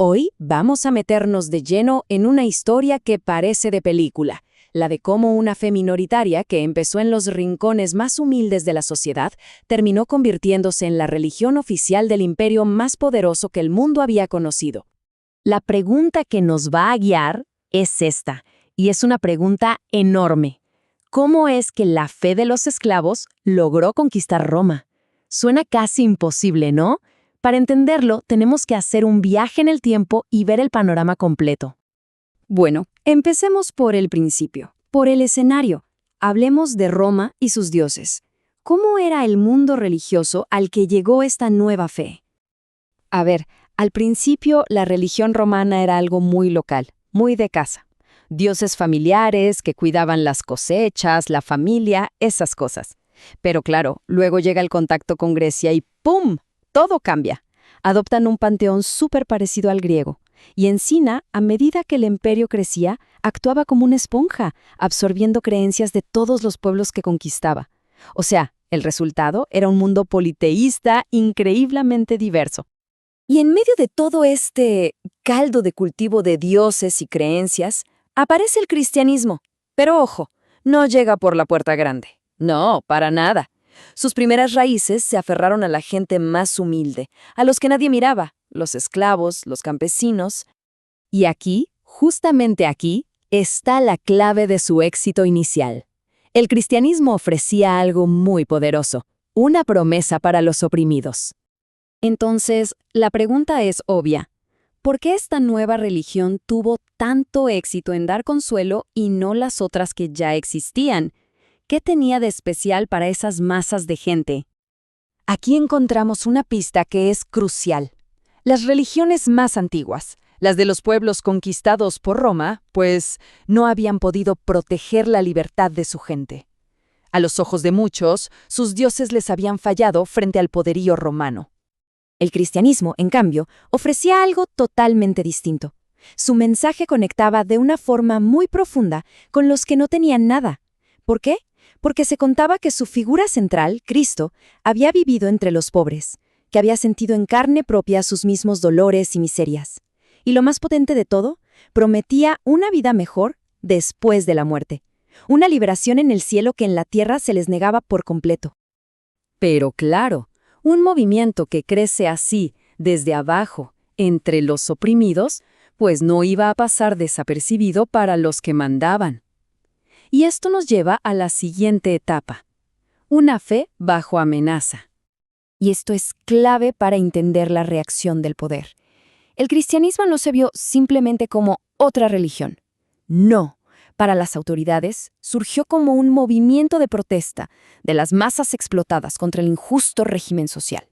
Hoy vamos a meternos de lleno en una historia que parece de película, la de cómo una fe minoritaria que empezó en los rincones más humildes de la sociedad terminó convirtiéndose en la religión oficial del imperio más poderoso que el mundo había conocido. La pregunta que nos va a guiar es esta, y es una pregunta enorme. ¿Cómo es que la fe de los esclavos logró conquistar Roma? Suena casi imposible, ¿no? Para entenderlo, tenemos que hacer un viaje en el tiempo y ver el panorama completo. Bueno, empecemos por el principio, por el escenario. Hablemos de Roma y sus dioses. ¿Cómo era el mundo religioso al que llegó esta nueva fe? A ver, al principio la religión romana era algo muy local, muy de casa. Dioses familiares que cuidaban las cosechas, la familia, esas cosas. Pero claro, luego llega el contacto con Grecia y ¡pum!, todo cambia. Adoptan un panteón súper parecido al griego. Y Encina, a medida que el imperio crecía, actuaba como una esponja, absorbiendo creencias de todos los pueblos que conquistaba. O sea, el resultado era un mundo politeísta increíblemente diverso. Y en medio de todo este caldo de cultivo de dioses y creencias, aparece el cristianismo. Pero ojo, no llega por la puerta grande. No, para nada. Sus primeras raíces se aferraron a la gente más humilde, a los que nadie miraba, los esclavos, los campesinos. Y aquí, justamente aquí, está la clave de su éxito inicial. El cristianismo ofrecía algo muy poderoso, una promesa para los oprimidos. Entonces, la pregunta es obvia. ¿Por qué esta nueva religión tuvo tanto éxito en dar consuelo y no las otras que ya existían? ¿Qué tenía de especial para esas masas de gente? Aquí encontramos una pista que es crucial. Las religiones más antiguas, las de los pueblos conquistados por Roma, pues no habían podido proteger la libertad de su gente. A los ojos de muchos, sus dioses les habían fallado frente al poderío romano. El cristianismo, en cambio, ofrecía algo totalmente distinto. Su mensaje conectaba de una forma muy profunda con los que no tenían nada. ¿Por qué? Porque se contaba que su figura central, Cristo, había vivido entre los pobres, que había sentido en carne propia sus mismos dolores y miserias. Y lo más potente de todo, prometía una vida mejor después de la muerte, una liberación en el cielo que en la tierra se les negaba por completo. Pero claro, un movimiento que crece así, desde abajo, entre los oprimidos, pues no iba a pasar desapercibido para los que mandaban. Y esto nos lleva a la siguiente etapa, una fe bajo amenaza. Y esto es clave para entender la reacción del poder. El cristianismo no se vio simplemente como otra religión. No, para las autoridades surgió como un movimiento de protesta de las masas explotadas contra el injusto régimen social.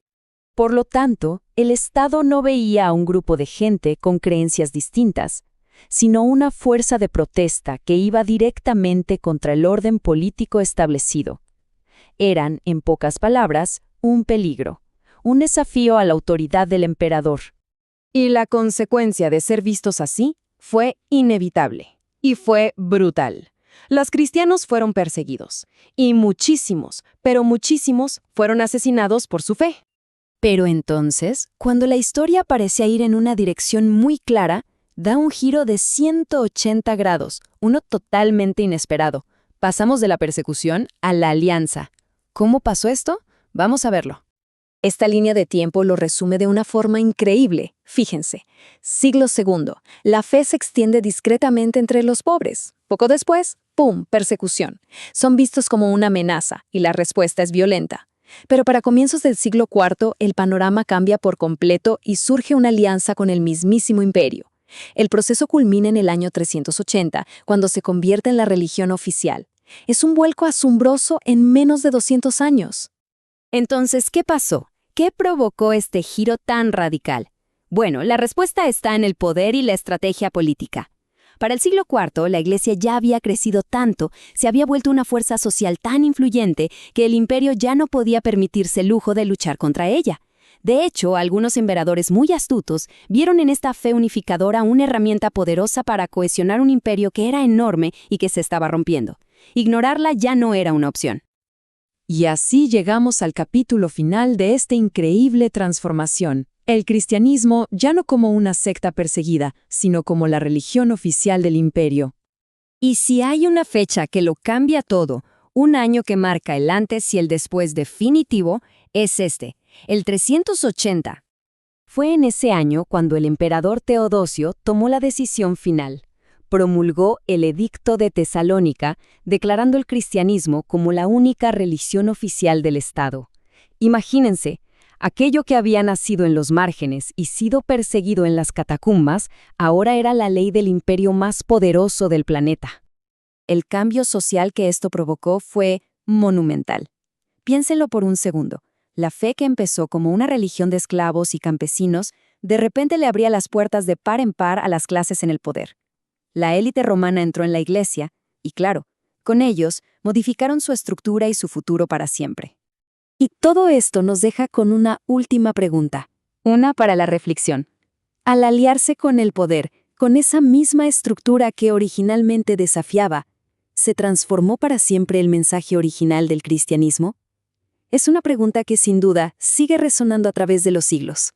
Por lo tanto, el Estado no veía a un grupo de gente con creencias distintas, sino una fuerza de protesta que iba directamente contra el orden político establecido. Eran, en pocas palabras, un peligro, un desafío a la autoridad del emperador. Y la consecuencia de ser vistos así fue inevitable. Y fue brutal. Los cristianos fueron perseguidos. Y muchísimos, pero muchísimos, fueron asesinados por su fe. Pero entonces, cuando la historia parecía ir en una dirección muy clara, da un giro de 180 grados, uno totalmente inesperado. Pasamos de la persecución a la alianza. ¿Cómo pasó esto? Vamos a verlo. Esta línea de tiempo lo resume de una forma increíble. Fíjense, siglo II, la fe se extiende discretamente entre los pobres. Poco después, ¡pum!, persecución. Son vistos como una amenaza y la respuesta es violenta. Pero para comienzos del siglo IV, el panorama cambia por completo y surge una alianza con el mismísimo imperio. El proceso culmina en el año 380, cuando se convierte en la religión oficial. Es un vuelco asombroso en menos de 200 años. Entonces, ¿qué pasó? ¿Qué provocó este giro tan radical? Bueno, la respuesta está en el poder y la estrategia política. Para el siglo IV, la Iglesia ya había crecido tanto, se había vuelto una fuerza social tan influyente que el imperio ya no podía permitirse el lujo de luchar contra ella. De hecho, algunos emperadores muy astutos vieron en esta fe unificadora una herramienta poderosa para cohesionar un imperio que era enorme y que se estaba rompiendo. Ignorarla ya no era una opción. Y así llegamos al capítulo final de esta increíble transformación, El cristianismo ya no como una secta perseguida, sino como la religión oficial del imperio. Y si hay una fecha que lo cambia todo, un año que marca el antes y el después definitivo, es el 380. Fue en ese año cuando el emperador Teodosio tomó la decisión final. Promulgó el Edicto de Tesalónica, declarando el cristianismo como la única religión oficial del Estado. Imagínense, aquello que había nacido en los márgenes y sido perseguido en las catacumbas, ahora era la ley del imperio más poderoso del planeta. El cambio social que esto provocó fue monumental. Piénsenlo por un segundo. La fe que empezó como una religión de esclavos y campesinos, de repente le abría las puertas de par en par a las clases en el poder. La élite romana entró en la iglesia, y claro, con ellos modificaron su estructura y su futuro para siempre. Y todo esto nos deja con una última pregunta, una para la reflexión. Al aliarse con el poder, con esa misma estructura que originalmente desafiaba, ¿se transformó para siempre el mensaje original del cristianismo? Es una pregunta que sin duda sigue resonando a través de los siglos.